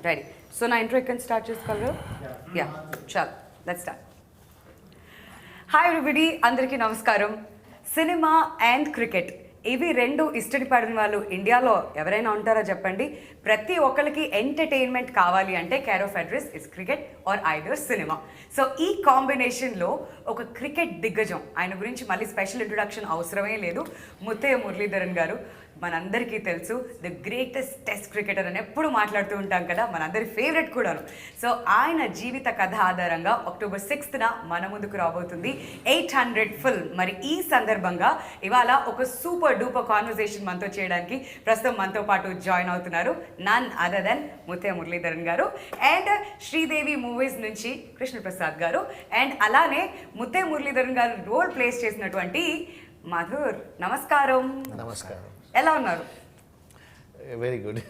Ready. So now intro you can start just color. Yeah. Chal. Let's start. Hi everybody. Andariki namaskaram. Cinema and cricket. ఇవి రెండు ఇష్టపడిన వాళ్ళు ఇండియాలో ఎవరైనా ఉంటారో చెప్పండి. ప్రతి ఒక్కరికి ఎంటర్టైన్మెంట్ కావాలి అంటే care of address is cricket or either cinema. So ఈ కాంబినేషన్లో ఒక క్రికెట్ దిగ్గజం, ఆయన గురించి మళ్ళీ స్పెషల్ ఇంట్రొడక్షన్ అవసరమే లేదు, ముత్తయ్య మురళీధరన్ గారు. మనందరికీ తెలుసు ది గ్రేటెస్ట్ టెస్ట్ క్రికెటర్ అని ఎప్పుడు మాట్లాడుతూ ఉంటాం కదా, మనందరి ఫేవరెట్ కూడాను. సో ఆయన జీవిత కథ ఆధారంగా October 6th మన ముందుకు రాబోతుంది 800 ఫిల్మ్. మరి ఈ సందర్భంగా ఇవాళ ఒక సూపర్ డూపర్ కాన్వర్సేషన్ మనతో చేయడానికి ప్రస్తుతం మనతో పాటు జాయిన్ అవుతున్నారు none other than Muttiah Muralitharan garu and Sridevi movies నుంచి కృష్ణప్రసాద్ గారు అండ్ అలానే ముత్తయ్య మురళీధరన్ గారు రోల్ ప్లేస్ చేసినటువంటి మధుర్. నమస్కారం. నమస్కారం. ఎలా ఉన్నారు? Very good.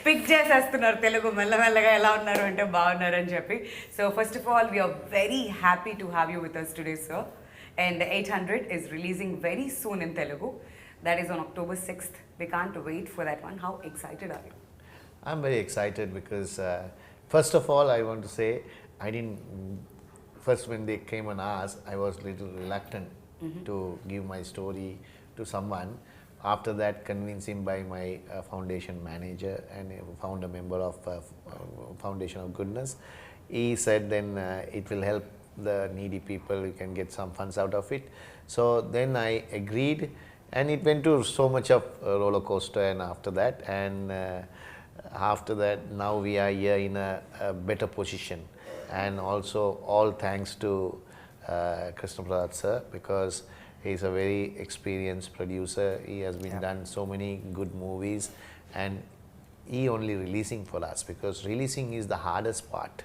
పిక్ చేసేస్తున్నారు తెలుగు మెల్లమెల్లగా. ఎలా ఉన్నారు అంటే బాగున్నారు అని చెప్పి. So first of all we are very happy to have you with us today sir. And 800 is releasing very soon in Telugu. That is on October 6th. We can't wait for that one. How excited are you? I'm very excited because first of all I want to say first when they came and asked, I was little reluctant to give my story to someone. After that, convincing by my foundation manager and founder member of Foundation of Goodness, he said then it will help the needy people, you can get some funds out of it. So then I agreed and it went to so much of roller coaster, and after that now we are here in a better position, and also all thanks to Krishnaprasad sir, because he is a very experienced producer. He has been done so many good movies, and he only releasing for us, because releasing is the hardest part.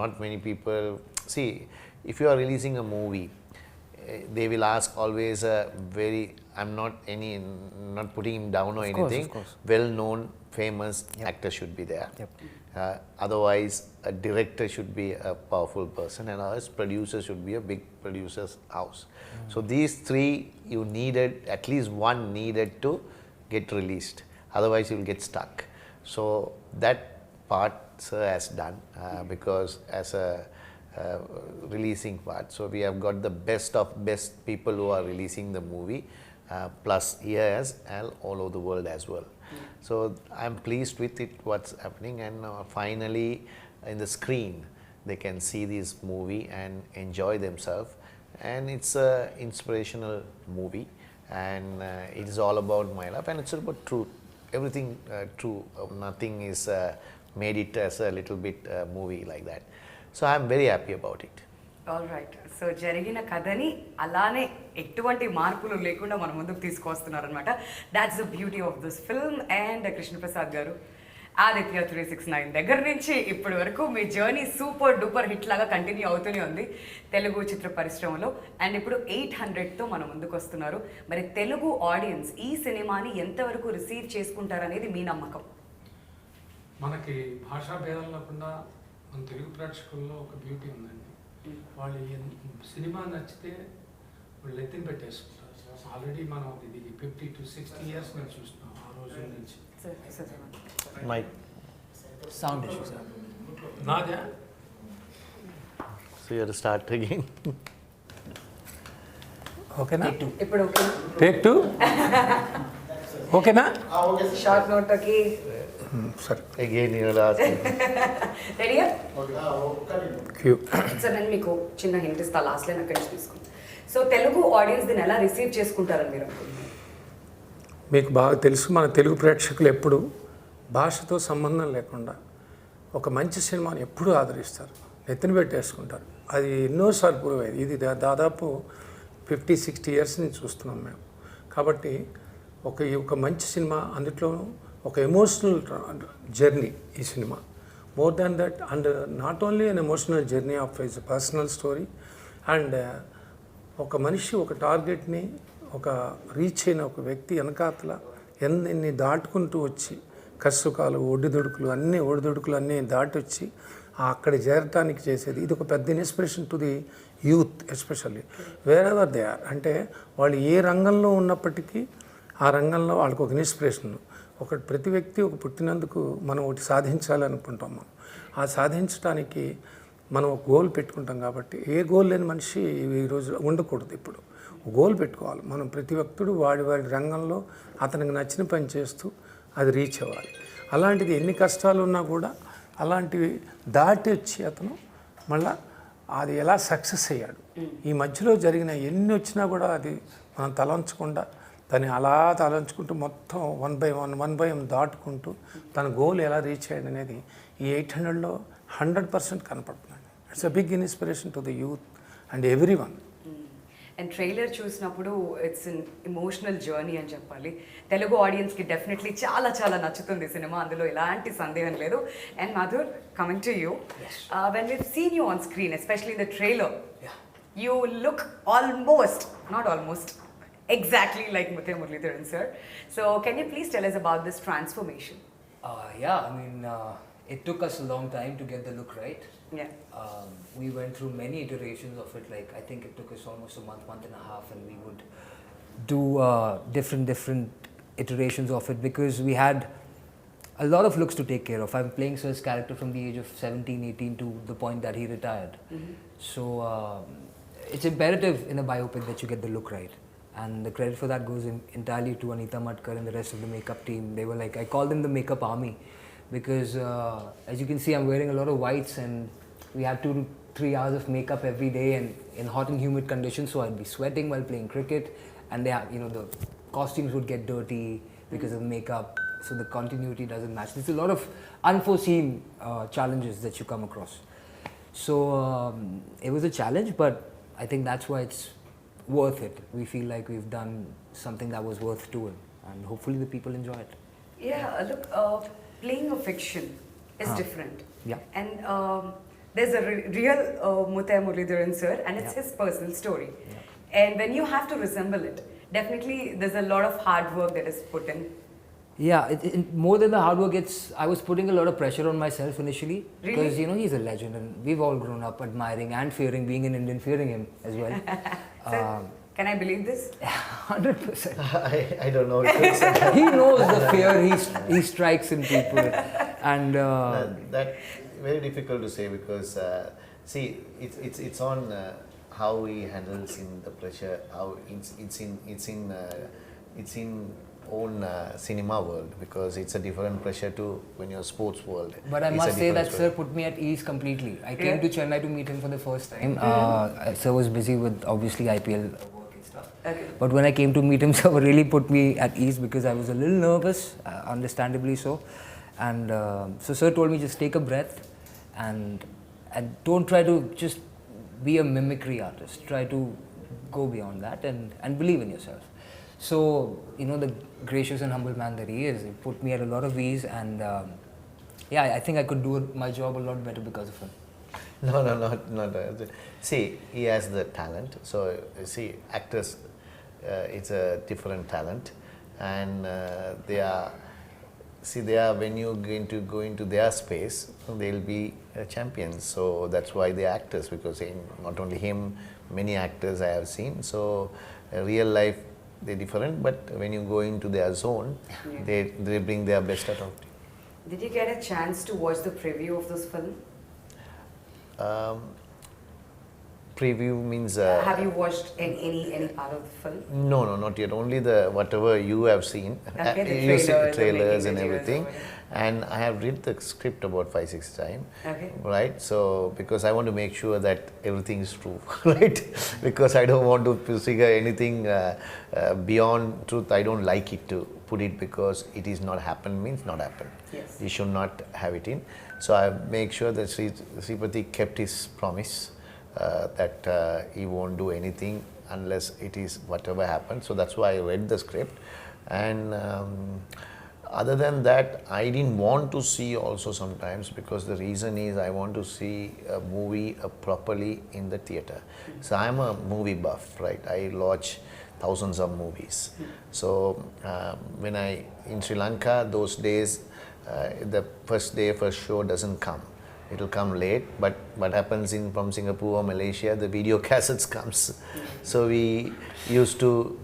Not many people see, if you are releasing a movie, they will ask always a very, I'm not putting him down or anything, well known famous actor should be there. Otherwise a director should be a powerful person, and otherwise producer should be a big producer's house. So these three you needed, at least one needed to get released, otherwise you will get stuck. So that part sir has done, because as a releasing part, so we have got the best of best people who are releasing the movie, plus here as all over the world as well. So I'm pleased with it, what's happening, and finally in the screen they can see this movie and enjoy themselves, and it's a inspirational movie, and it is all about my life, and it's about truth, everything true, nothing is made it as a little bit movie like that. So I'm very happy about it. All right. So జరిగిన కథని అలానే ఎటువంటి మార్పులు లేకుండా మన ముందుకు తీసుకొస్తున్నారనమాట. That's the beauty of this film. And Krishnaprasad garu, Aditya 369 దగ్గర నుంచి ఇప్పటి వరకు మీ జర్నీ సూపర్ డూపర్ హిట్ లాగా కంటిన్యూ అవుతూనే ఉంది తెలుగు చిత్ర పరిశ్రమలో. అండ్ ఇప్పుడు 800తో మన ముందుకు వస్తున్నారు. మరి తెలుగు ఆడియన్స్ ఈ సినిమాని ఎంతవరకు రిసీవ్ చేసుకుంటారనేది మీ నమ్మకం? మనకి భాషా భేదం లేకుండా మన తెలుగు ప్రేక్షకుల్లో ఒక బ్యూటీ ఉందండి. వాళ్ళు సినిమా నచ్చితే వాళ్ళు ఎత్తిన పెట్టేసుకుంటారు. ఆల్రెడీ మనం ఇది 50 to 60 years మేము చూస్తున్నాం ఆ రోజు నుంచి. My sound issue, sir. నాదే. So you have to start again. ఓకేనా? ఇప్పుడు ఓకే. టేక్ 2. ఓకేనా? షార్ట్ నోట్కి సరే. Again you will ask. రెడీయా? క్యూ. సో నేను మీకు చిన్న హింట్ ఇస్తా, లాస్ట్ లైన్ అక్కడి నుంచి తీసుకుంటాను. సో తెలుగు ఆడియన్స్ దీన్ని ఎలా రిసీవ్ చేసుకుంటారని మీరు అనుకుంటున్నారు? మీకు బాగా తెలుసు, మన తెలుగు ప్రేక్షకులు ఎప్పుడు భాషతో సంబంధం లేకుండా ఒక మంచి సినిమాని ఎప్పుడూ ఆదరిస్తారు, నెత్తిన పెట్టేసుకుంటారు. అది ఎన్నోసార్లు ప్రూవ్ అయ్యేది. ఇది దాదాపు 50-60 years నుంచి చూస్తున్నాం మేము. కాబట్టి ఒక మంచి సినిమా, అందులోనూ ఒక ఎమోషనల్ జర్నీ ఈ cinema. More than that, and not only an emotional journey of is personal story, and ఒక మనిషి ఒక టార్గెట్ని ఒక రీచ్ అయిన ఒక వ్యక్తి వెనకాతల ఎన్ని దాటుకుంటూ వచ్చి కష్టసుఖాలు ఒడిదుడుకులు అన్నీ దాటి వచ్చి అక్కడ చేరటానికి చేసేది. ఇది ఒక పెద్ద inspiration to the youth, especially wherever they are. అంటే వాళ్ళు ఏ రంగంలో ఉన్నప్పటికీ ఆ రంగంలో వాళ్ళకు ఒక ఇన్స్పిరేషన్. ప్రతి వ్యక్తి ఒక పుట్టినందుకు మనం ఒకటి సాధించాలనుకుంటాం. మనం ఆ సాధించడానికి మనం ఒక గోల్ పెట్టుకుంటాం. కాబట్టి ఏ గోల్ లేని మనిషి ఈరోజు ఉండకూడదు. ఇప్పుడు గోల్ పెట్టుకోవాలి. మనం ప్రతి వ్యక్తుడు వాడి రంగంలో అతనికి నచ్చిన పని చేస్తూ అది రీచ్ అవ్వాలి. అలాంటిది ఎన్ని కష్టాలు ఉన్నా కూడా అలాంటివి దాటి వచ్చి అతను మళ్ళా అది ఎలా సక్సెస్ అయ్యాడు. ఈ మధ్యలో జరిగిన ఎన్ని వచ్చినా కూడా అది మనం తలంచకుండా దాన్ని అలా తలంచుకుంటూ మొత్తం వన్ బై వన్ దాటుకుంటూ తన గోల్ ఎలా రీచ్ అయ్యాడు అనేది ఈ 800లో 100% కనపడుతుంది. It's a big inspiration to the youth and everyone. And trailer చూసినప్పుడు ఇట్స్ అన్ ఎమోషనల్ జర్నీ అని చెప్పాలి. తెలుగు ఆడియన్స్కి డెఫినెట్లీ చాలా చాలా నచ్చుతుంది సినిమా, అందులో ఎలాంటి సందేహం లేదు. And Madhur, coming to you, when we've seen you on screen, especially in the trailer, you look not almost, exactly like Muralitharan sir. So can you please tell us about this transformation? Yeah, I mean, it took us a long time to get the look right. Yeah. We went through many iterations of it. Like, I think it took us almost a month and a half, and we would do different iterations of it because we had a lot of looks to take care of. I'm playing Sir's character from the age of 17, 18 to the point that he retired. So it's imperative in a biopic that you get the look right. And the credit for that goes entirely to Anita Madhurr and the rest of the makeup team. They were like, I call them the makeup army because as you can see, I'm wearing a lot of whites and we had 2 to 3 hours of makeup every day and in hot and humid conditions, so I'd be sweating while playing cricket, and they have, the costumes would get dirty because of makeup, so the continuity doesn't match. There's a lot of unforeseen challenges that you come across. So it was a challenge, but I think that's why it's worth it. We feel like we've done something that was worth doing, and hopefully the people enjoy it. Yeah, look, playing a fiction is different. Yeah. And there's a real Muralitharan sir, and it's his personal story. Yeah. And when you have to resemble it, definitely there's a lot of hard work that is put in. Yeah, more than the hard work, I was putting a lot of pressure on myself initially. Really? Because, he's a legend and we've all grown up admiring and fearing, being an Indian, fearing him as well. Sir, can I believe this? 100%. I don't know. If it's, He knows the fear he strikes in people. And that very difficult to say because see, it's on how he handles in the pressure, how it's in own cinema world, because it's a different pressure to when you're sports world. But I It's a must say that different Sir put me at ease completely. I came to Chennai to meet him for the first time. Sir was busy with obviously IPL work and stuff. Okay. But when I came to meet him, Sir really put me at ease because I was a little nervous, understandably so. And so Sir told me, just take a breath and don't try to just be a mimicry artist. Try to go beyond that and believe in yourself. So, the gracious and humble man that he is, he put me at a lot of ease, and I think I could do my job a lot better because of him. No, not. See, he has the talent. So, see, actors, it's a different talent, and they are when you go into their space, they'll be champions. So that's why they're actors, because not only him, many actors I have seen. So real life, they're different, but when you go into their zone, they bring their best out of it. Did you get a chance to watch the preview of this film? Preview means... have you watched any part of the film? No, not yet. Only whatever you have seen. Okay, the you see trailers, trailers the and making everything. videos. And I have read the script about 5-6 times. Okay. Right? So, because I want to make sure that everything is true. Right? Because I don't want to figure anything beyond truth. I don't like it to put it, because it is not happened means not happened. Yes. You should not have it in. So, I make sure that Sripati kept his promise. That he won't do anything unless it is whatever happens. So that's why I read the script. And other than that, I didn't want to see also sometimes, because the reason is I want to see a movie properly in the theatre. So I'm a movie buff, right? I watch thousands of movies. So when in Sri Lanka, those days, the first show doesn't come. it'll come late. But what happens from Singapore or Malaysia, the video cassettes comes. So we used to,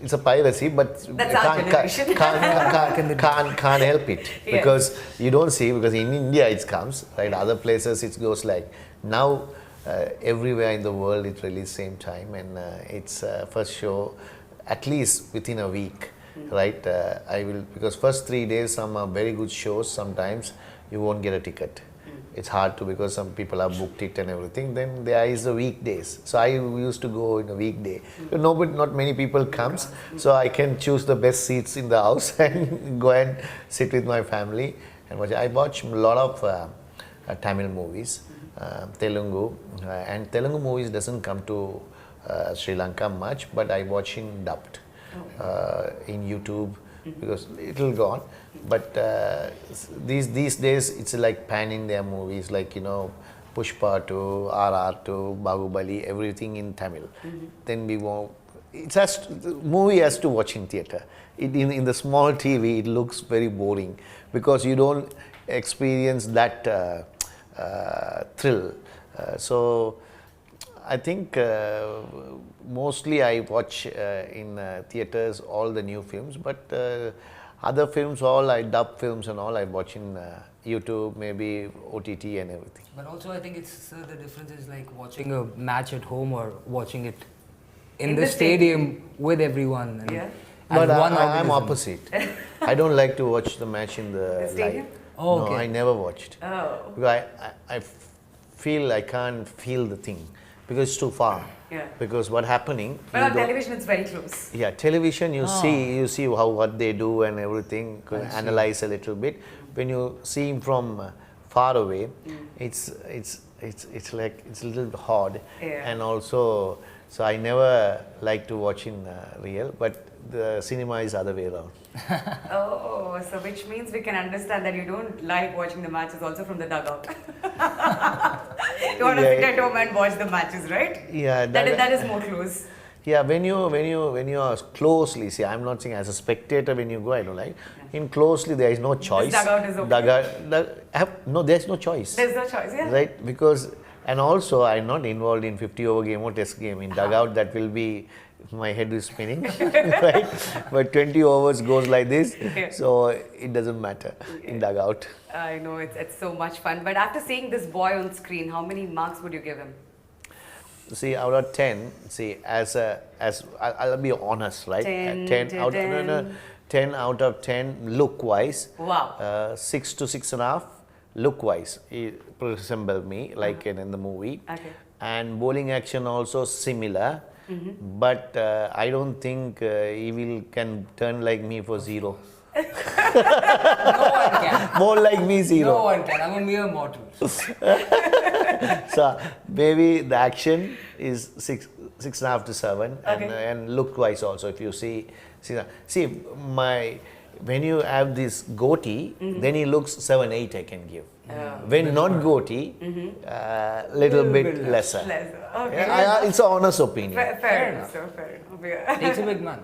it's a piracy, but That's our generation. can't help it. Yes. Because you don't see, because in India it comes, right? Other places it goes like, now everywhere in the world it released same time, and it's first show at least within a week. Right, I will, because first 3 days some are very good shows. Sometimes you won't get a ticket. It's hard to, because some people have booked it and everything. Then there is the weekdays. So I used to go in a weekday. Not many people comes, so I can choose the best seats in the house and go and sit with my family and watch. I watch a lot of Tamil movies, Telugu, and Telugu movies doesn't come to Sri Lanka much, but I watch in dubbed. In YouTube, because it'll go on, but these days it's like pan India movies, like Pushpa to RR to Bahubali, everything in Tamil. Then we won't. The movie has to watch in theatre. In the small TV, it looks very boring because you don't experience that thrill. So I think mostly I watch in theatres all the new films, but other films, all I dub films and all I watch in YouTube, maybe OTT and everything. But also I think it's the difference is like watching a match at home or watching it in the stadium with everyone. And Yeah. as But one I'm organism. opposite. I don't like to watch the match in the stadium? live. Oh, okay. No, I never watched. Oh. Because I feel I can't feel the thing because it's too far. Yeah. Because what happening? But you on don't- television, it's very close. Yeah, television you see what they do and everything, analyze a little bit. When you see him from far away, it's like it's a little hard. Yeah. And also, so I never like to watch in real, but the cinema is other way around. Oh, so which means we can understand that you don't like watching the matches also from the dugout. You want to Yeah. sit at home and watch the matches, right? Yeah, That is more close. Yeah, when you are closely, see, I'm not saying as a spectator when you go, I don't like. In closely, there is no choice. dugout is okay. No, there's no choice. There's no choice, yeah. Right, because, and also I'm not involved in 50-over game or test game. In dugout, that will be, my head is spinning, right? But 20 overs goes like this, Yeah. so it doesn't matter in dugout. I know, it's so much fun. But after seeing this boy on screen, how many marks would you give him? See, out of 10, see, I'll be honest, right? 10 out of 10 look wise. Wow. 6 to 6.5 look wise. He resemble me like in the movie. Okay. And bowling action also similar. But I don't think he can turn like me for 0. No one can. More like me 0. No one can. I'm a mere mortal. So maybe the action is 6.5 to 7, Okay. and look wise also. If you see when you have this goatee, then he looks 7, 8. I can give. When not goatee, little bit lesser. Okay. It's an honest opinion. Fair enough. So fair enough. Yeah. Takes a big man.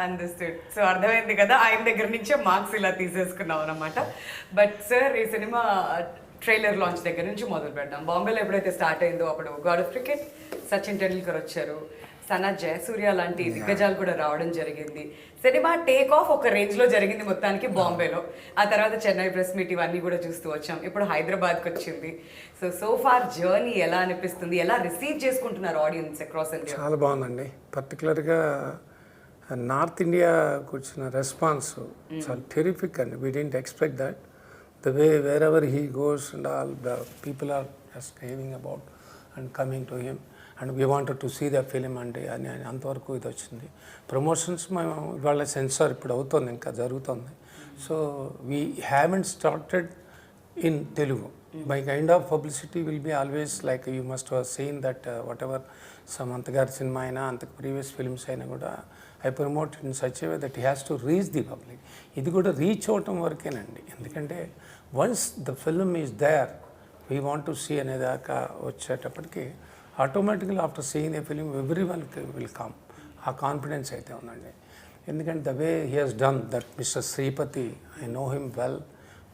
Understood so అర్థమైంది కదా ఆయన దగ్గర నుంచే marks ఇలా తీసేసుకున్నాం అనమాట but sir ఈ cinema trailer launch దగ్గర నుంచి మొదలు పెడదాం బాంబేలో ఎప్పుడైతే స్టార్ట్ అయిందో అప్పుడు God of cricket Sachin Tendulkar వచ్చారు సనా జయసూర్య లాంటి దిగ్గజాలు కూడా రావడం జరిగింది సినిమా టేక్ ఆఫ్ ఒక రేంజ్ లో జరిగింది మొత్తానికి బాంబేలో ఆ తర్వాత చెన్నై ప్రెస్ మీట్ ఇవన్నీ కూడా చూస్తూ వచ్చాం ఇప్పుడు హైదరాబాద్కి వచ్చింది సో ఫార్ జర్నీ ఎలా అనిపిస్తుంది ఎలా రిసీవ్ చేసుకుంటున్నారు ఆడియన్స్ అక్రాస్ ఇండియా చాలా బాగుందండి పర్టికులర్గా నార్త్ ఇండియాకి వచ్చిన రెస్పాన్స్ చాలా టెరిఫిక్ అండి we didn't expect that the way wherever he goes and all the people are just raving about and coming to him and we wanted to see the film అంటే అని అంతవరకు ఇది వచ్చింది promotions మేము ఇవాళ censor ఇప్పుడు అవుతుంది ఇంకా జరుగుతుంది so we haven't started in Telugu my kind of publicity will be always like you must have seen that whatever Samantha garu cinema aina anta previous films aina kuda I promote in such a way that he has to reach the public idi kuda reach avatam varakenandi endukante once the film is there we want to see anedaka vachetappadiki automatically after seeing the film everyone will come aa confidence aithe undandi endukante the way he has done that Mr. Sripati I know him well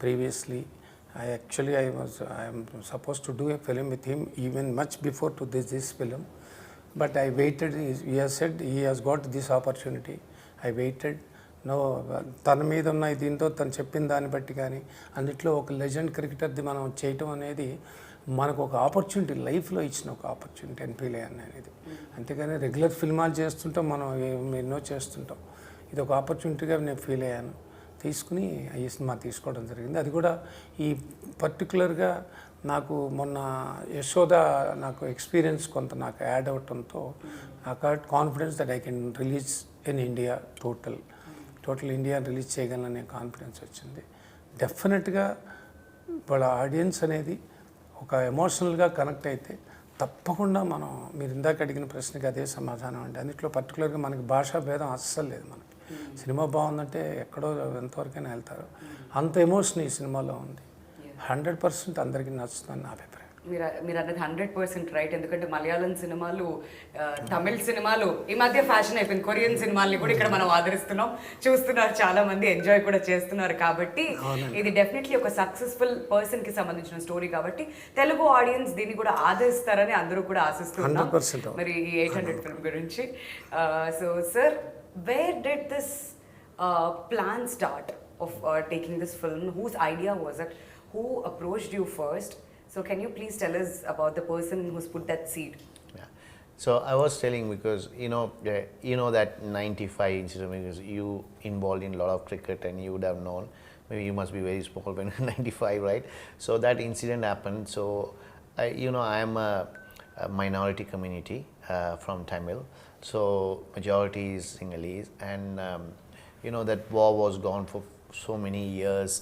previously I am supposed to do a film with him even much before to this film, but I waited. He has said he has got this opportunity. I waited. No తన మీద ఉన్న దీంతో తను చెప్పిన దాన్ని బట్టి కానీ అందుట్లో ఒక లెజెండ్ క్రికెటర్ది మనం చేయటం అనేది మనకు ఒక ఆపర్చునిటీ, లైఫ్లో ఇచ్చిన ఒక ఆపర్చునిటీ అని ఫీల్ అయ్యాను అనేది. అంతేగాని రెగ్యులర్ ఫిల్మాలు చేస్తుంటాం, మనం ఎన్నో చేస్తుంటాం. ఇది ఒక ఆపర్చునిటీగా నేను ఫీల్ అయ్యాను, తీసుకుని ఈ సినిమా తీసుకోవడం జరిగింది. అది కూడా ఈ పర్టికులర్గా నాకు మొన్న యశోద నాకు ఎక్స్పీరియన్స్ కొంత నాకు యాడ్ అవటంతో నాకు confidence that I can release in India, total India release చేయగలననే కాన్ఫిడెన్స్ వచ్చింది. డెఫినెట్గా వాళ్ళ ఆడియన్స్ అనేది ఒక ఎమోషనల్గా కనెక్ట్ అయితే తప్పకుండా మనం, మీరు ఇందాక అడిగిన ప్రశ్నకి అదే సమాధానం అండి. అందులో పర్టికులర్గా మనకి భాషా భేదం అస్సలు లేదు. మనకి సినిమా బాగుందంటే ఎక్కడో ఎంతవరకైనా వెళ్తారు. అంత ఎమోషన్ ఈ సినిమాలో ఉంది. 100% అందరికీ నచ్చుతుందని నా అభిప్రాయం. మీరు అన్నది 100% రైట్. ఎందుకంటే మలయాళం సినిమాలు, తమిళ సినిమాలు ఈ మధ్య ఫ్యాషన్ అయిపోయింది. కొరియన్ సినిమాల్ని కూడా ఇక్కడ మనం ఆదరిస్తున్నాం, చూస్తున్నారు, చాలా మంది ఎంజాయ్ కూడా చేస్తున్నారు. కాబట్టి ఇది డెఫినెట్లీ ఒక సక్సెస్ఫుల్ పర్సన్ కి సంబంధించిన స్టోరీ కాబట్టి తెలుగు ఆడియన్స్ దీన్ని కూడా ఆదరిస్తారని అందరూ కూడా ఆశిస్తున్నారు. మరి ఈ 800 ఫిల్మ్ గురించి. So sir, where did this plan start of taking this film? Who's idea was it? Who approached you first? So can you please tell us about the person who's put that seed? Yeah. So I was telling, because you know that 95 incident, because you involved in a lot of cricket and you would have known. Maybe you must be very small when 95, right? So that incident happened. So I am a minority community from Tamil. So majority is Sinhalese, and that war was gone for so many years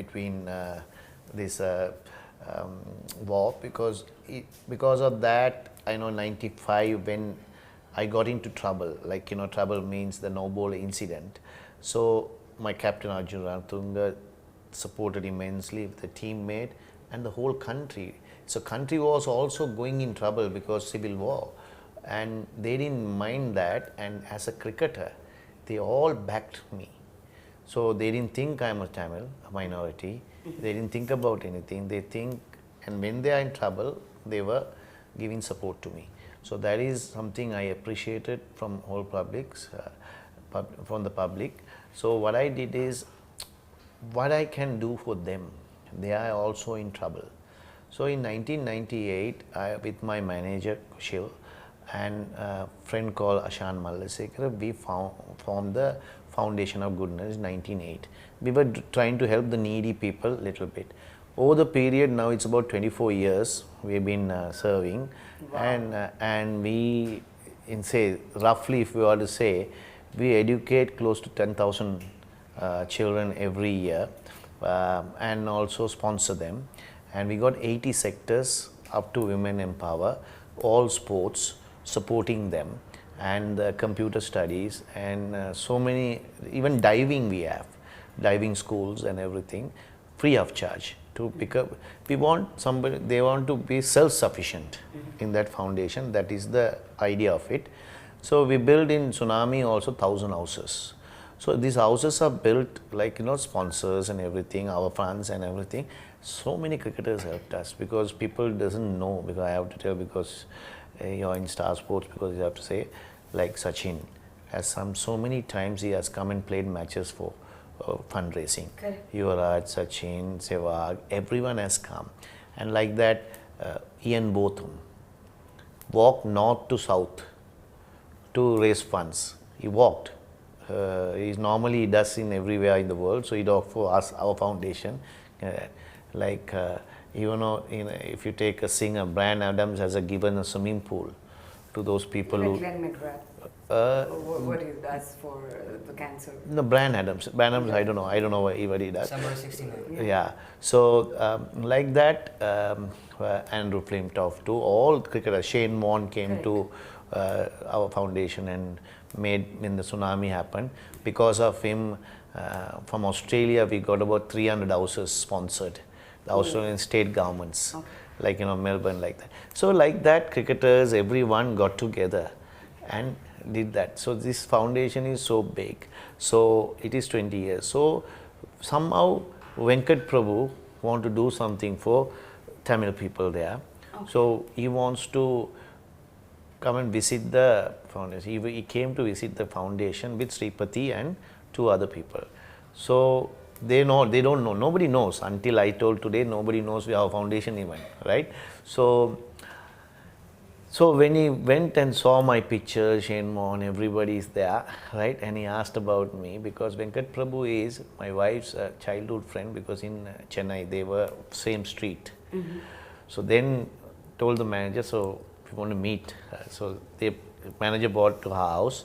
between this war, because of that, I know 95 when I got into trouble, trouble means the no ball incident. So my captain Arjun Ranatunga supported immensely with the teammate and the whole country. So country was also going in trouble because civil war, and they didn't mind that, and as a cricketer they all backed me. So they didn't think I'm a Tamil, a minority. They didn't think about anything. They think, and when they are in trouble, they were giving support to me. So that is something I appreciated from whole from the public. So what I did is, what I can do for them. They are also in trouble. So in 1998, with my manager Kushil and a friend called Ashan Mallasekar, we formed the Foundation of Goodness in 1908. We were trying to help the needy people little bit. Over the period, now it's about 24 years we've been serving. Wow. And we, roughly if we were to say, we educate close to 10,000 children every year, and also sponsor them. And we got 80 sectors up to Women Empower, all sports, supporting them, and computer studies, and so many, even diving we have, diving schools and everything, free of charge to pick up. We want somebody, they want to be self-sufficient in that foundation. That is the idea of it. So we build in Tsunami also 1,000 houses. So these houses are built sponsors and everything, our funds and everything. So many cricketers helped us, because people doesn't know, because I have to tell, because you're in Star Sports, because you have to say, like Sachin has so many times he has come and played matches for fundraising. Correct. Yuvraj, Sachin, Sehwag, everyone has come. And like that, Ian Botham walked north to south to raise funds. He walked. Normally he does in everywhere in the world, so he did for us, our foundation. If you take a singer, Bryan Adams has given a swimming pool to those people who. Glenn McGrath. What he does for the cancer? No, Bryan Adams. I don't know what he does. Summer 69. Yeah. So like that, Andrew Flimtoff too. All cricketers. Shane Warne came to our foundation and made when the tsunami happened. Because of him, from Australia we got about 300 houses sponsored. The Australian state governments, Melbourne, like that. So like that, cricketers, everyone got together and did that. So this foundation is so big. So it is 20 years. So somehow Venkat Prabhu want to do something for Tamil people there. So he wants to come and visit the foundation. He came to visit the foundation with Sripati and 2 other people. So they don't know, nobody knows until I told today, nobody knows our foundation even, right? So when he went and saw my picture, Shane Mohan, everybody is there, right? And he asked about me because Venkat Prabhu is my wife's childhood friend because in Chennai they were same street. So then told the manager, so we want to meet. So the manager brought to her house.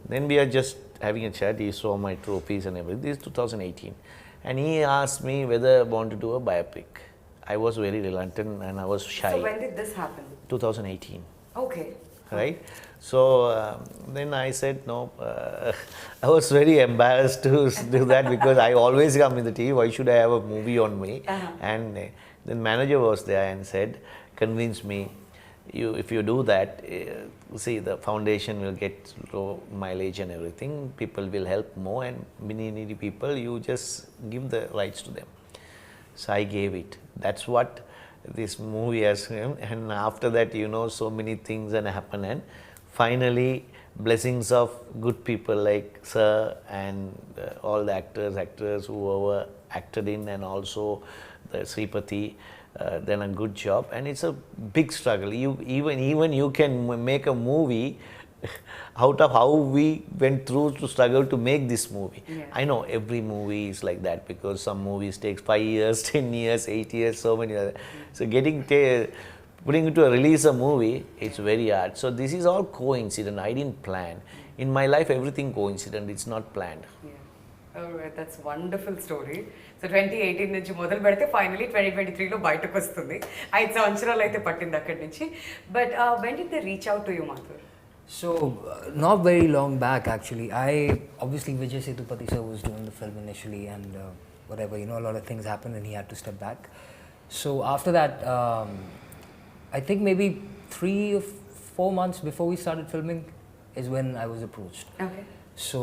Then we are just having a chat. He saw my trophies and everything. This is 2018. And he asked me whether I want to do a biopic. I was very reluctant and I was shy. So when did this happen? 2018. Okay. Right? So then I said no. I was very embarrassed to do that because I always come in the TV. Why should I have a movie on me? And the manager was there and said, convince me. If you do that, see the foundation will get low mileage and everything. People will help more, and many needy people. You just give the rights to them. So I gave it. That's what this movie has. And after that, so many things and happen. And finally, blessings of good people like Sir and all the actors whoever acted in, and also the Sripati. Done a good job, and it's a big struggle. Even you can make a movie out of how we went through to struggle to make this movie. I know every movie is like that because some movies take 5 years, 10 years, 8 years, so many other. So putting it to release a movie, it's very hard. So this is all coincident. I didn't plan. In my life, everything coincident. It's not planned. Alright, that's wonderful story. So 2018 నుంచి మొదలు పెడితే finally 2023లో బయటకు వస్తుంది. 5 సంవత్సరాలు అయితే పట్టింది అక్కడి నుంచి. But when did they reach out to you, Madhurr? So not very long back actually. Obviously Vijay Sethupathi sir was doing the film initially, and whatever, a lot of things happened and he had to step back. So after that, I think maybe 3 or 4 months before we started filming is when I was approached. Okay. So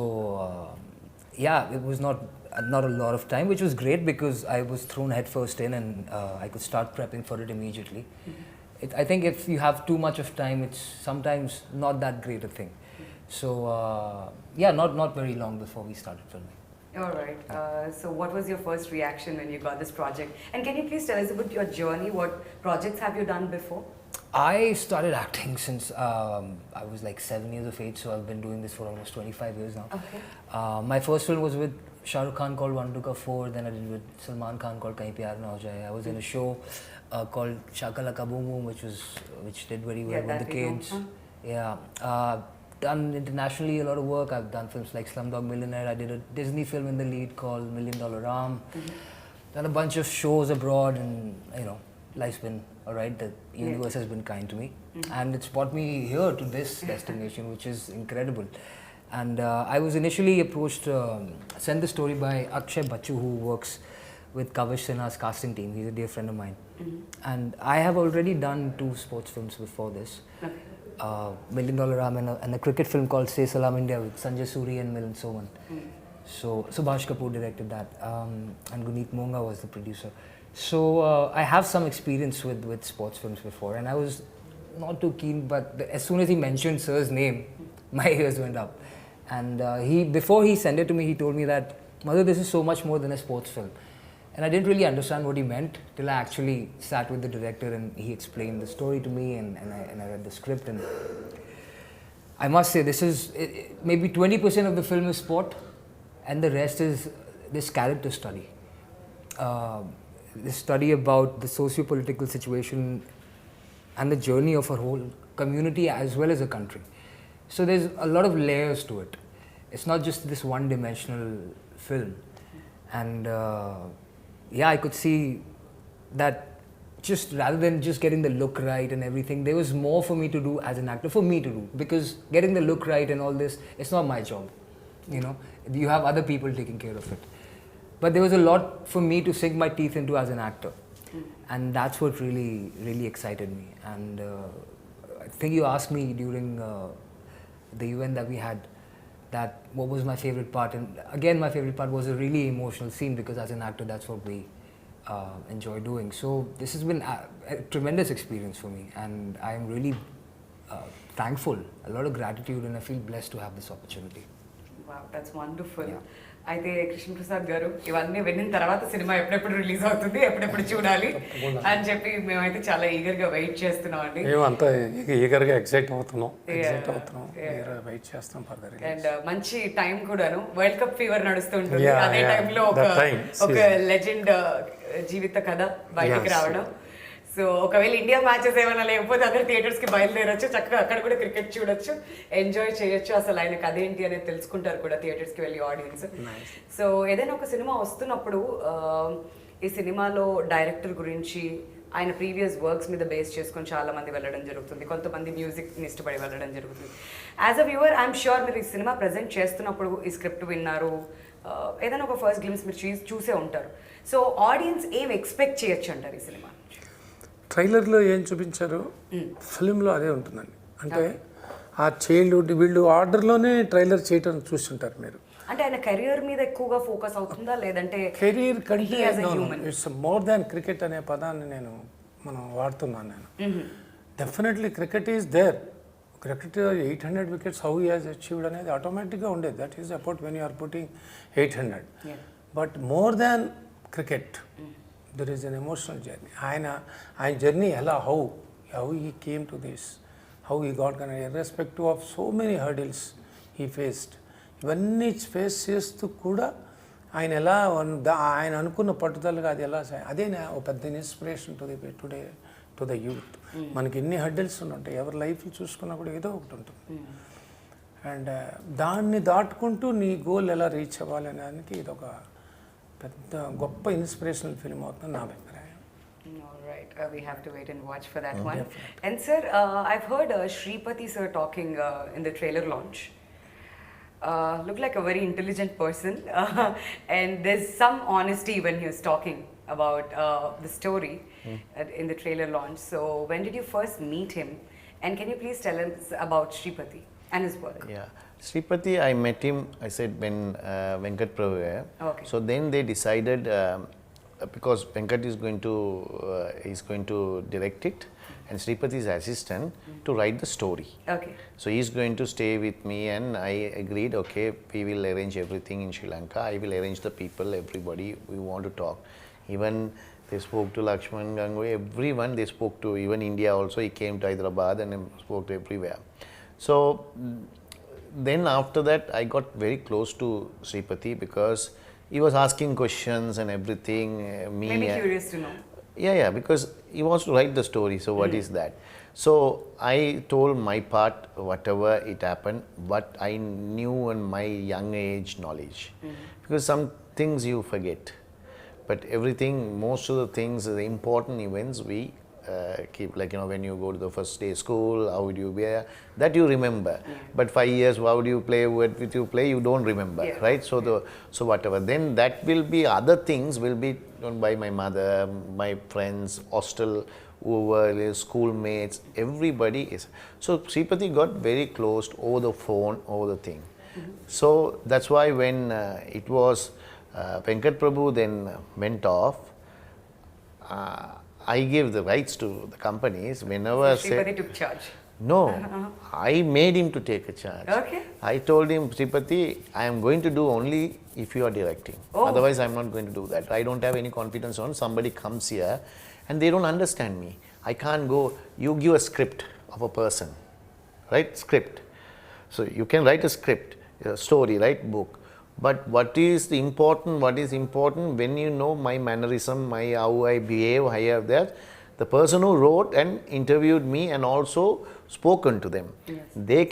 yeah, it was not a lot of time, which was great because I was thrown headfirst in, and I could start prepping for it immediately. I think if you have too much of time, it's sometimes not that great a thing. So yeah, not very long before we started filming. Alright, so what was your first reaction when you got this project? And can you please tell us about your journey? What projects have you done before? I started acting since I was like 7 years of age, so I've been doing this for almost 25 years now. Okay. My first film was with Shah Rukh Khan called One Duka 4, then I did with Salman Khan called Kahin Pyar Na Ho Jaye. I was in a show called Shakalaka Boom Boom, which did very well with the kids. Yeah. Done internationally a lot of work. I've done films like Slumdog Millionaire. I did a Disney film in the lead called $1 Million Ram. Done a bunch of shows abroad, and life's been alright. The universe has been kind to me, and it's brought me here to this destination, which is incredible. And I was initially approached, sent the story by Akshay Bachu, who works with Kavish Sinha's casting team. He's a dear friend of mine. And I have already done 2 sports films before this. Okay. $1 Million Ram and a cricket film called Say Salam India with Sanjay Suri and Milind Soman. So Subhash Kapoor directed that, and Guneet Monga was the producer. So I have some experience with sports films before, and I was not too keen, but as soon as he mentioned Sir's name, my ears went up. And before he sent it to me, he told me that, Madhurr, this is so much more than a sports film. And I didn't really understand what he meant till I actually sat with the director and he explained the story to me, and I read the script. And I must say, this is maybe 20% of the film is sport, and the rest is this character study. This study about the socio-political situation and the journey of our whole community as well as a country. So there's a lot of layers to it. It's not just this one-dimensional film. And yeah, I could see that just rather than just getting the look right and everything, there was more for me to do as an actor, for me to do. Because getting the look right and all this, it's not my job. You have other people taking care of it. But there was a lot for me to sink my teeth into as an actor. And that's what really, really excited me. And I think you asked me during the event that we had, that what was my favorite part. And again, my favorite part was a really emotional scene, because as an actor, that's what we enjoy doing. So this has been a tremendous experience for me, and I am really thankful, a lot of gratitude, and I feel blessed to have this opportunity. Wow, that's wonderful. Yeah. అయితే కృష్ణప్రసాద్ గారు ఇవన్నీ విన్న తర్వాత cinema ఎప్పుడెప్పుడు release అవుతుంది, ఎప్పుడెప్పుడు చూడాలి అని చెప్పి మేమైతే చాలా ఈగర్గా వెయిట్ చేస్తున్నాం అండి. మేమంతా ఈగర్గా ఎగ్జైట్ అవుతున్నాం, వెయిట్ చేస్తాం ఫర్దర్. అండ్ మంచి టైం కూడాను, వరల్డ్ కప్ ఫీవర్ నడుస్తుంటుంది. అదే టైంలో ఒక లెజెండ్ జీవిత కథ బయటికి రావడం. సో ఒకవేళ ఇండియా మ్యాచెస్ ఏమైనా లేకపోతే అక్కడ థియేటర్స్కి బయలుదేరొచ్చు, చక్కగా అక్కడ కూడా క్రికెట్ చూడొచ్చు, ఎంజాయ్ చేయొచ్చు. అసలు ఆయనకు అదేంటి అనేది తెలుసుకుంటారు కూడా థియేటర్స్కి వెళ్ళి ఆడియన్స్. సో ఏదైనా ఒక సినిమా వస్తున్నప్పుడు ఈ సినిమాలో డైరెక్టర్ గురించి, ఆయన ప్రీవియస్ వర్క్స్ మీద బేస్ చేసుకొని చాలా మంది వెళ్ళడం జరుగుతుంది, కొంతమంది మ్యూజిక్ని ఇష్టపడి వెళ్ళడం జరుగుతుంది. As a viewer I'm sure మీరు ఈ సినిమా ప్రజెంట్ చేస్తున్నప్పుడు ఈ స్క్రిప్ట్ విన్నారు, ఏదైనా ఒక ఫస్ట్ గ్లిమ్స్ మీరు చూసే ఉంటారు. సో ఆడియన్స్ ఏం ఎక్స్పెక్ట్ చేయొచ్చు అంటారు ఈ సినిమా? ట్రైలర్లో ఏం చూపించారు ఫిలింలో అదే ఉంటుందండి. అంటే ఆ చైల్డ్హుడ్ వీళ్ళు ఆర్డర్లోనే ట్రైలర్ చేయటం చూస్తుంటారు మీరు. అంటే ఆయన కెరియర్ మీద ఎక్కువగా ఫోకస్ అవుతుందా, లేదంటే కెరీర్ కంటే ఇట్స్ మోర్ దాన్ క్రికెట్ అనే పదాన్ని మనం వాడుతున్నాను నేను. Definitely cricket is there. Cricket 800 wickets how he has achieved అనేది ఆటోమేటిక్గా ఉండేది. That is about when you are putting 800. But more than cricket there is an emotional journey. ఆయన జర్నీ ఎలా how he came to this, how he got connected, irrespective of so many hurdles he faced. ఇవన్నీ face చేస్తూ కూడా ఆయన ఎలా ఆయన అనుకున్న పట్టుదలగా అది ఎలా అదే ఒక పెద్ద ఇన్స్పిరేషన్ టు ద యూత్. మనకి ఎన్ని హర్డిల్స్ ఉంటాయి, ఎవరి లైఫ్ చూసుకున్నా కూడా ఏదో ఒకటి ఉంటుంది. అండ్ దాన్ని దాటుకుంటూ నీ గోల్ ఎలా రీచ్ అవ్వాలి అనేదానికి ఇది ఒక పెద్ద గొప్ప ఇన్స్పిరేషనల్ ఫిల్మ్ అవుతుంది నా అభిప్రాయం. Alright, we have to wait and watch for that one. Definitely. And sir, I've heard Shripati sir talking in the trailer launch. Looked like a very intelligent person, and there's some honesty when he was talking about the story in the trailer launch. So when did you first meet him, and can you please tell us about Shripati and his work? Yeah. Shripati, I met him, I said, when Venkat Prabhu. Okay. So then they decided, because Venkat is going to direct it, and Shripati is assistant to write the story. Okay. So he is going to stay with me, and I agreed, okay, we will arrange everything in Sri Lanka. I will arrange the people, everybody, we want to talk. Even they spoke to Lakshman Ganguly, everyone they spoke to, even India also, he came to Hyderabad and spoke to everywhere. So then after that I got very close to Shripati because he was asking questions and everything. Maybe curious to know. Yeah, because he wants to write the story, so what is that? So I told my part, whatever it happened, what I knew in my young age knowledge. Because some things you forget, but everything, most of the things, the important events we keep, like, you know, when you go to the first day school, how would you wear, that you remember. But 5 years, how do you play, what with you play, you don't remember, right? So whatever, then that will be, other things will be done by my mother, my friends, hostel, whoever, schoolmates, everybody is. So Shripati got very close over the phone, over the thing. So that's why when it was Venkat Prabhu then went off, I gave the rights to the companies whenever. So Shripati took charge. No, I made him to take a charge. Okay. I told him, Shripati, I am going to do only if you are directing. Otherwise, I am not going to do that. I don't have any confidence on somebody comes here and they don't understand me. I can't go, you give a script of a person, right? Script. So you can write a script, a story, right? Book. But what is important when you know my mannerism, how I behave, how I have that, the person who wrote and interviewed me and also spoken to them, they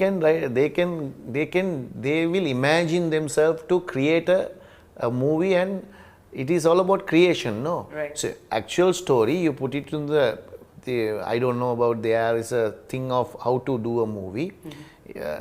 will imagine themselves to create a movie, and it is all about creation, no? Right. So actual story, you put it in the I don't know about, there is a thing of how to do a movie,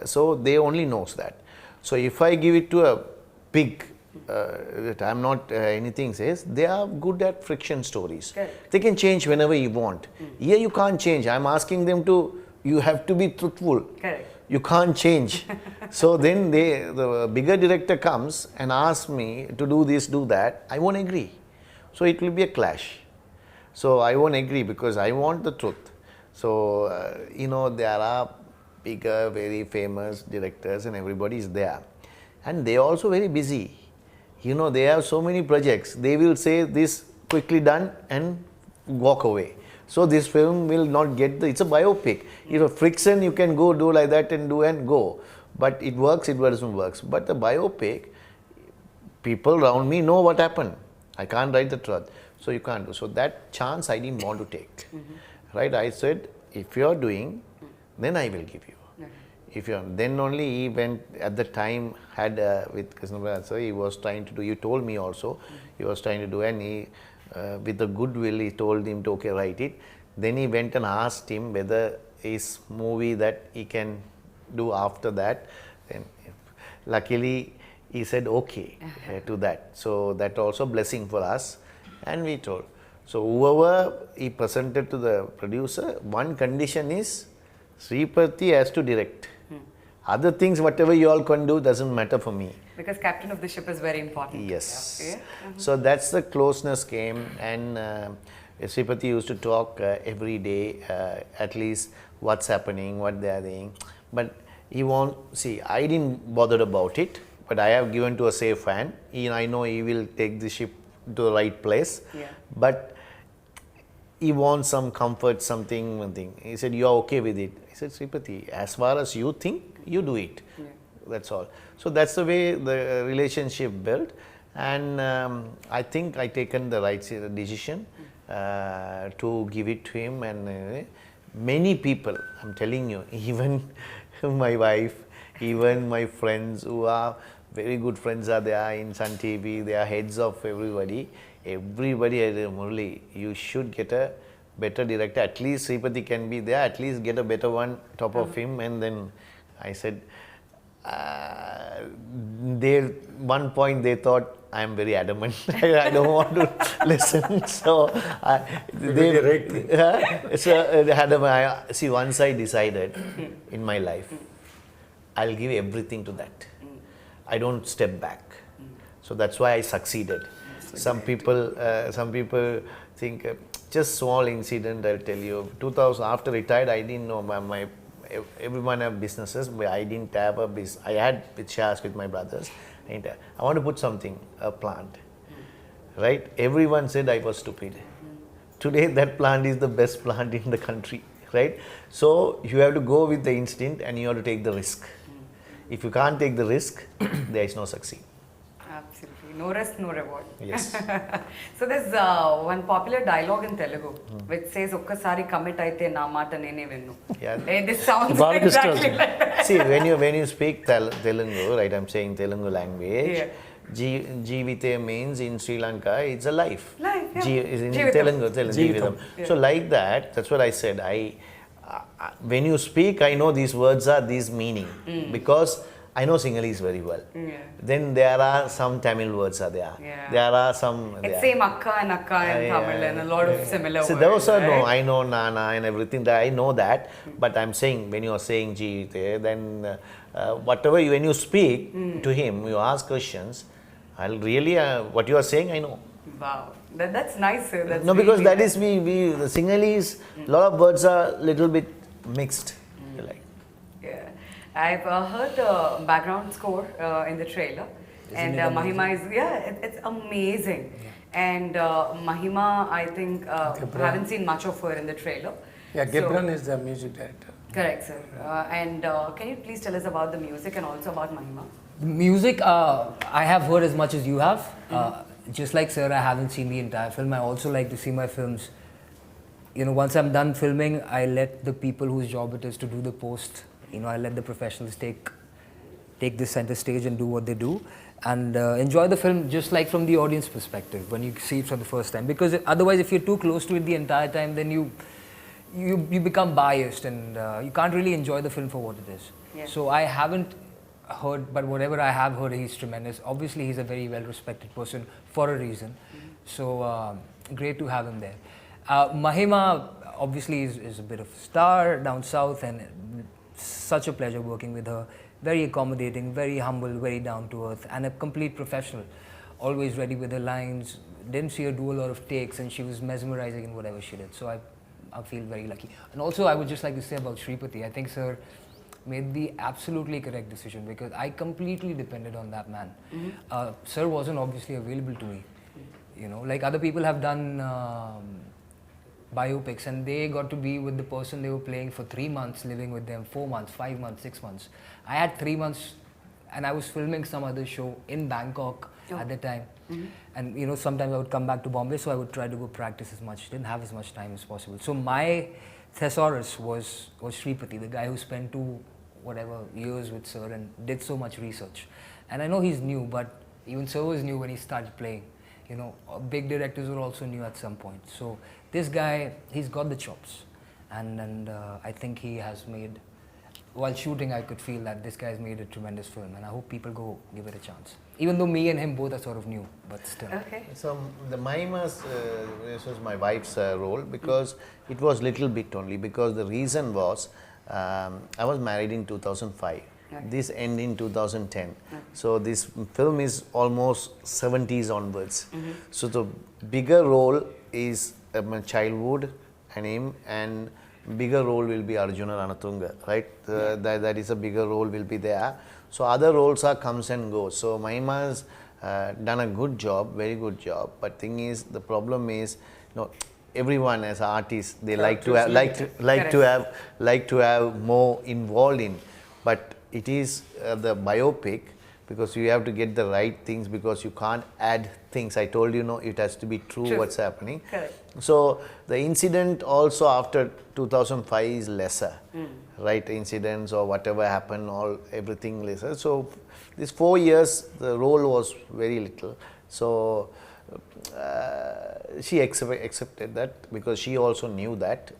so they only knows that. So if I give it to a big, that I am not anything says, they are good at friction stories. Correct. They can change whenever you want. Here you can't change. I am asking them to, you have to be truthful. Correct. You can't change. So then the bigger director comes and asks me to do this, do that, I won't agree. So it will be a clash. So I won't agree because I want the truth. So, there are bigger, very famous directors and everybody is there. And they are also very busy. They have so many projects. They will say this quickly done and walk away. So this film will not get it's a biopic. Friction, you can go do like that and do and go. But it works, it doesn't work. But the biopic, people around me know what happened. I can't write the truth. So you can't do. So that chance I didn't want to take. Right? I said, if you're doing, then I will give you. If you're, then only he went at the time had with Krishna, so he was trying to do, you told me also, he was trying to do, and he, with the goodwill, he told him to okay, write it. Then he went and asked him whether his movie that he can do after that. And luckily, he said okay to that. So that also blessing for us. And we told. So whoever he presented to the producer, one condition is Sripati has to direct. Other things, whatever you all can do, doesn't matter for me. Because captain of the ship is very important. Yes. Yeah. So that's the closeness came, and Sripati used to talk every day, at least what's happening, what they are doing. But he won't, see, I didn't bother about it, but I have given to a safe hand. I know he will take the ship to the right place. Yeah. But he wants some comfort, something. He said, you are okay with it. I said, Sripati, as far as you think, you do it. Yeah. That's all. So that's the way the relationship built. And I think I taken the right decision to give it to him. And many people, I'm telling you, even my wife, even my friends who are very good friends are there in Sun TV, they are heads of everybody. Everybody said, Murali, you should get a better director. At least Sripati can be there, at least get a better one top of him. And then I said, one point they thought I am very adamant. I don't want to listen. So see, once I decided in my life, I'll give everything to that. I don't step back. So that's why I succeeded. Some people think just small incident. I'll tell you. 2000 after retired, I didn't know everyone have businesses, but I didn't have a business. I had with shares with my brothers. I want to put something, a plant. Right? Everyone said I was stupid. Today that plant is the best plant in the country. Right? So you have to go with the instinct and you have to take the risk. If you can't take the risk, there is no succeed. Absolutely. No risk, no reward. Yes. So there's one popular dialogue in Telugu which says, "Okkasari commit aithe na mata nene vinnu." Yeah. This sounds Balkistan. exactly like that. See, when you speak Telugu, right? I'm saying Telugu language. Yeah. Jivite means in Sri Lanka, it's a life. Life, yeah. Is in Jeevitam. Telugu, Jeevitam. Yeah. So like that, that's what I said. When you speak, I know these words are these meaning because I know Sinhalese very well. Yeah. Then there are some Tamil words are there. Yeah. There are some. It's same akka in Tamil and a lot of similar So words. those are no, right? I know Nana and everything. I know that, but I'm saying when you are saying Jivite, then whatever when you speak to him, you ask questions. I'll really what you are saying, I know. Wow, that's nice, sir. That's No, because really that is the Sinhalese. Lot of words are little bit mixed. Like. Yeah, I've heard the background score in the trailer, and it amazing? Mahima is it's amazing. Yeah. And Mahima, I think haven't seen much of her in the trailer. Yeah, So- Ghibran is the music director. Correct, sir. And can you please tell us about the music and also about Mahima? The music, I have heard as much as you have. Just like Sir, I haven't seen the entire film. I also like to see my films. Once I'm done filming, I let the people whose job it is to do the post. I let the professionals take the center stage and do what they do, and enjoy the film just like from the audience perspective when you see it for the first time. Because otherwise, if you're too close to it the entire time, then you become biased and you can't really enjoy the film for what it is. Yeah. So I haven't heard, but whatever I have heard, he's tremendous. Obviously, he's a very well-respected person for a reason. So great to have him there. Mahima obviously is a bit of a star down south, and such a pleasure working with her. Very accommodating, very humble, very down to earth, and a complete professional. Always ready with her lines, didn't see her do a lot of takes, and she was mesmerizing in whatever she did. So I feel very lucky. And also, I would just like to say about Shripati, I think sir made the absolutely correct decision, because I completely depended on that man. Sir wasn't obviously available to me. You know, like other people have done biopics, and they got to be with the person they were playing for 3 months, living with them 4 months, 5 months, 6 months. I had 3 months, and I was filming some other show in Bangkok at the time. And you know, sometimes I would come back to Bombay, so I would try to go practice as much. Didn't have as much time as possible. So my thesaurus was Shripati, the guy who spent 2 years with sir and did so much research. And I know he's new, but even sir was new when he started playing. You know, big directors were also new at some point. So this guy, he's got the chops, and I think he has made. While shooting, I could feel that this guy's made a tremendous film, and I hope people go give it a chance. Even though me and him both are sort of new, but still. Okay. So the Maima's, this was my wife's role, because it was little bit only, because the reason was I was married in 2005. Okay. This ended in 2010. So this film is almost 70s onwards. So the bigger role is my childhood and him, and bigger role will be Arjuna Ranatunga, right? That is a bigger role will be there. So other roles are comes and goes. So Maima's done a good job, very good job. But thing is, the problem is, you know, everyone as artists, they like to have more involved in. But it is the biopic, because you have to get the right things, because you can't add things. I told you, no, it has to be true. What's happening. Correct. So the incident also after 2005 is lesser, right? Incidents or whatever happened, everything lesser. So this 4 years, the role was very little. So she accepted that, because she also knew that.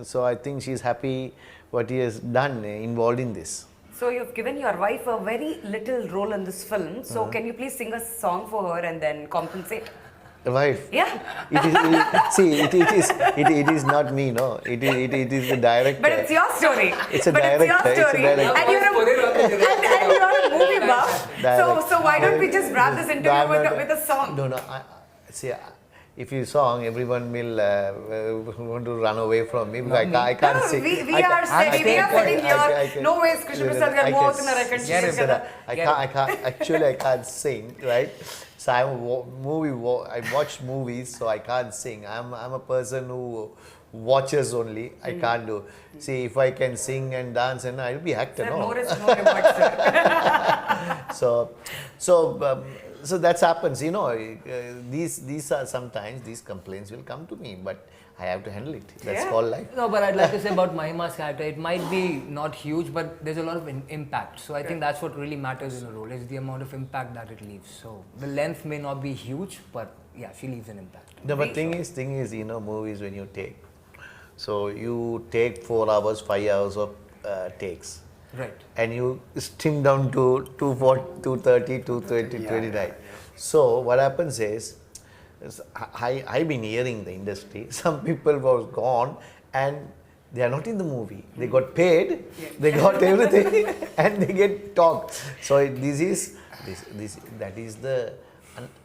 So I think she's happy what he has done, involved in this. So you've given your wife a very little role in this film. So can you please sing a song for her and then compensate? Wife. Yeah. It is not me, no. It is the director. But it's your story. It's a but director. It's your story. It's a director. And you're a movie buff. So why don't we just wrap this interview with a song? No. If you song, everyone will want to run away from me. I can't sing. We are sitting here. No ways, Krishna Prasad, we are both in a record together. I can't sing, right? So I watch movies, so I can't sing. I'm a person who watches only. I can't do. See, if I can sing and dance, and I'll be actor. Sir, no. more is more about sir. So that happens, you know. These are sometimes these complaints will come to me, but I have to handle it. That's called life. No, but I'd like to say about Mahima's character, it might be not huge, but there's a lot of impact. So I think that's what really matters in a role, is the amount of impact that it leaves. So the length may not be huge, but yeah, she leaves an impact. No, but thing is, you know, movies when you take, so you take 4 hours, 5 hours of takes. Right. And you stim down to 230, 220, 29. So what happens is, I've been hearing the industry, some people was gone and they are not in the movie. They got paid, they got everything, and they get talked. So that is the,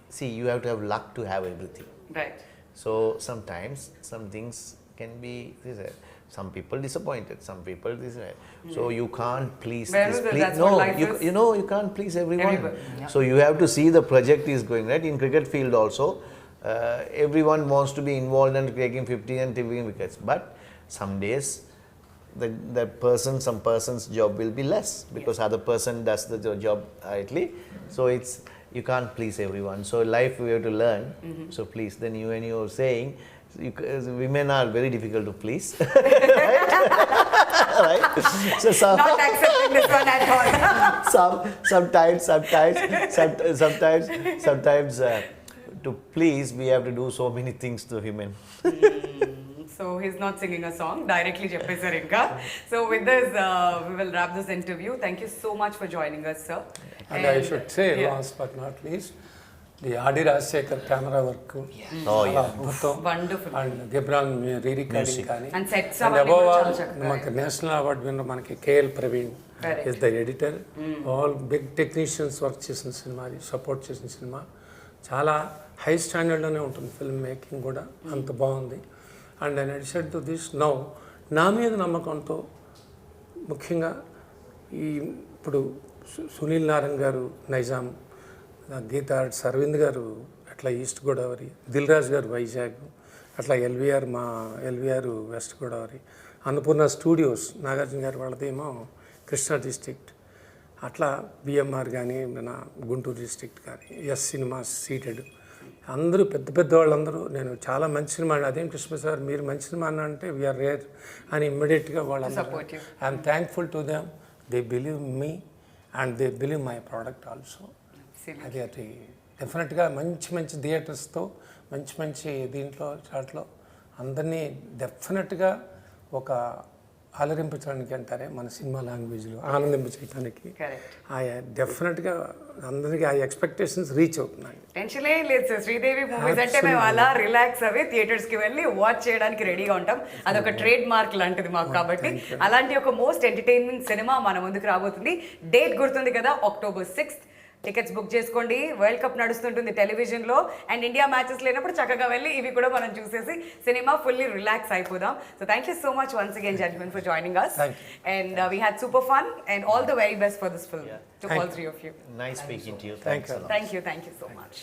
see, you have to have luck to have everything. Right. So sometimes some things can be, some people disappointed, some people this. So you can't please this. You can't please everyone. So you have to see the project is going right. In cricket field also, everyone wants to be involved in taking 50 and taking wickets. But some days, some person's job will be less, because other person does the job rightly. So you can't please everyone. So life we have to learn. So please, then when you are saying, women are very difficult to please, right? So Not accepting this one at all. sometimes to please, we have to do so many things to women. So he's not singing a song, directly Cheppesar Inka. So with this, we will wrap this interview. Thank you so much for joining us, sir. And I should say, last but not least, the Adi Rajsekhar camera work. Wonderful. And Ghibran re-recording. And sets and above all, national award winner KL Praveen is the editor. All big technicians work చేసిన cinema, support చేసిన cinema. చాలా high స్టాండర్డ్లోనే ఉంటుంది film making కూడా, అంత బాగుంది. And in addition to this now నా మీద నమ్మకంతో ముఖ్యంగా ఇప్పుడు సునీల్ నారాయణ్ గారు నైజాం, గీతా ఆర్ట్స్ అరవింద్ గారు అట్లా ఈస్ట్ గోదావరి, దిల్ రాజు గారు వైజాగ్, అట్లా LVR west Godavari, Annapurna studios Nagarjuna గారు వాళ్ళదేమో కృష్ణా డిస్ట్రిక్ట్, అట్లా బిఎంఆర్ కానీ మన గుంటూరు డిస్ట్రిక్ట్ కానీ, ఎస్ సినిమాస్ సీటెడ్, అందరూ పెద్ద వాళ్ళందరూ నేను చాలా మంచి సినిమా అదేం కృష్ణ సార్ మీరు మంచి సినిమా అన్న అంటే వీఆర్ రేర్ అని ఇమ్మీడియట్గా వాళ్ళందరూ I'm thankful to them. They believe me and they believe my product also. అది డెఫినెట్గా మంచి థియేటర్స్తో మంచి దీంట్లో చాట్లో అందరినీ డెఫినెట్గా ఒక ఆలరింపచేయడానికి అంటారే మన సినిమా లాంగ్వేజ్లో ఆనందింపచేయడానికి డెఫినెట్గా అందరికీ ఆ ఎక్స్పెక్టేషన్స్ రీచ్ అవుతున్నాయి. టెన్షన్ ఏం లేదు సార్, శ్రీదేవి మూవీస్ అంటే మేము అలా రిలాక్స్ అవి థియేటర్స్కి వెళ్ళి వాచ్ చేయడానికి రెడీగా ఉంటాం. అదొక ట్రేడ్ మార్క్ లాంటిది మాకు. కాబట్టి అలాంటి ఒక మోస్ట్ ఎంటర్టైన్మెంట్ సినిమా మన ముందుకు రాబోతుంది. డేట్ గుర్తుంది కదా, October 6th. టికెట్స్ బుక్ చేసుకోండి. వరల్డ్ కప్ నడుస్తుంటుంది టెలివిజన్లో, అండ్ ఇండియా మ్యాచెస్ లేనప్పుడు చక్కగా వెళ్ళి ఇవి కూడా మనం చూసేసి సినిమా ఫుల్లీ రిలాక్స్ అయిపోదాం. So thank you so much once again gentlemen for joining us, and we had super fun and all the very best for this film to all three of you. Nice speaking to you. Thanks a lot. Thank you so much.